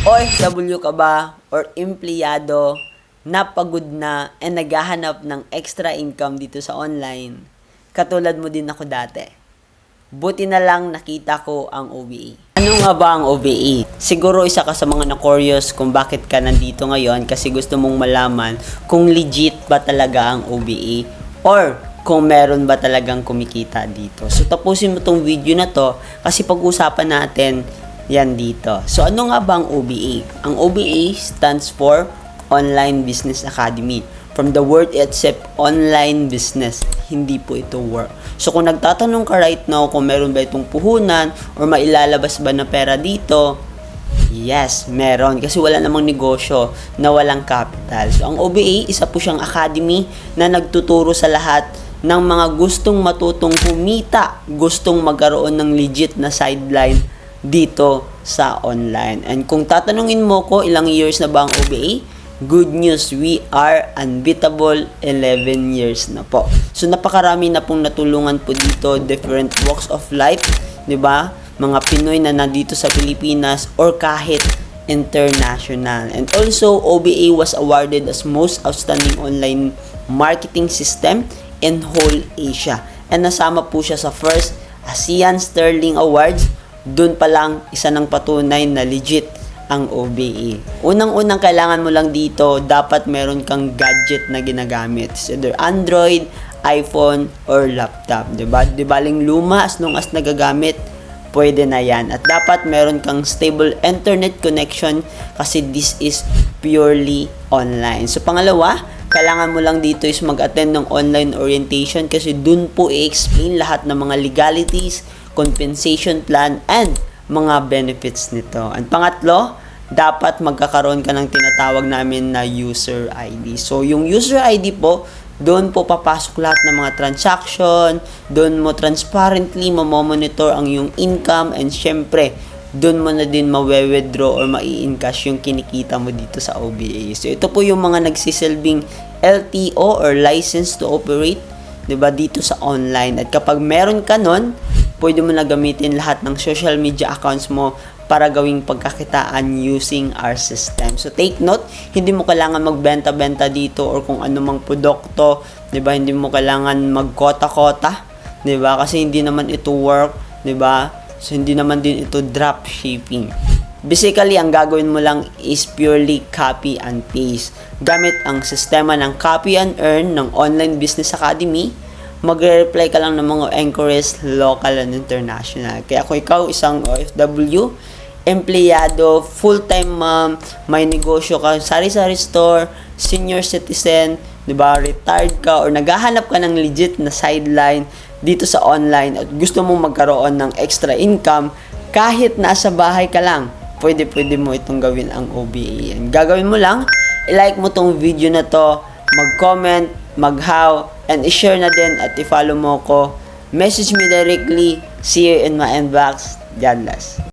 OFW ka ba or empleyado na pagod na and naghahanap ng extra income dito sa online? Katulad mo din ako dati. Buti na lang nakita ko ang OBA. Ano nga ba ang OBA? Siguro isa ka sa mga na-curious kung bakit ka nandito ngayon kasi gusto mong malaman kung legit ba talaga ang OBA or kung meron ba talagang kumikita dito. So tapusin mo tong video na to kasi pag-usapan natin yan dito. So ano nga ba ang OBA? Ang OBA stands for Online Business Academy. From the word itself, online business. Hindi po ito work. So kung nagtatanong ka right now kung meron ba itong puhunan or mailalabas ba na pera dito, yes, meron. Kasi wala namang negosyo na walang capital. So ang OBA, isa po siyang academy na nagtuturo sa lahat ng mga gustong matutong kumita, gustong magkaroon ng legit na sideline dito sa online. And kung tatanungin mo ko ilang years na ba ang OBA, good news, we are unbeatable 11 years na po. So napakarami na pong natulungan po dito, different walks of life, 'di ba? Mga Pinoy na nandito sa Pilipinas or kahit international. And also OBA was awarded as most outstanding online marketing system in whole Asia. And nasama po siya sa first ASEAN Sterling Awards. Doon pa lang isa ng patunay na legit ang OBA. Unang-unang kailangan mo lang dito, dapat meron kang gadget na ginagamit. It's either Android, iPhone, or laptop. Diba? Di baling luma, as long as nagagamit, pwede na yan. At dapat meron kang stable internet connection kasi this is purely online. So pangalawa, kailangan mo lang dito is mag-attend ng online orientation kasi dun po i-explain lahat ng mga legalities, compensation plan, and mga benefits nito. And pangatlo, dapat magkakaroon ka ng tinatawag namin na user ID. So, yung user ID po, doon po papasok lahat ng mga transaction, doon mo transparently mamomonitor ang yung income, and syempre, doon mo na din mawe-withdraw or mai-encash yung kinikita mo dito sa OBA. So, ito po yung mga nagsisilbing LTO or License to Operate, diba, dito sa online. At kapag meron ka nun, pwede mo na gamitin lahat ng social media accounts mo para gawing pagkakitaan using our system. So take note, hindi mo kailangan magbenta-benta dito or kung ano mang produkto, 'di ba? Hindi mo kailangan magkota-kota, 'di ba? Kasi hindi naman ito work, 'di ba? So hindi naman din ito drop shipping. Basically, ang gagawin mo lang is purely copy and paste. Gamit ang sistema ng copy and earn ng Online Business Academy, magre-reply ka lang ng mga inquiries, local and international. Kaya kung ikaw isang OFW, empleyado, full-time mom, may negosyo ka, sari-sari store, senior citizen, 'di ba, retired ka or naghahanap ka ng legit na sideline dito sa online at gusto mong magkaroon ng extra income kahit nasa bahay ka lang, pwede mo itong gawin ang OBA. And gagawin mo lang, i-like mo tong video na to, mag-comment, mag-how, and i-share na din at i-follow mo ko. Message me directly. See you in my inbox. God bless.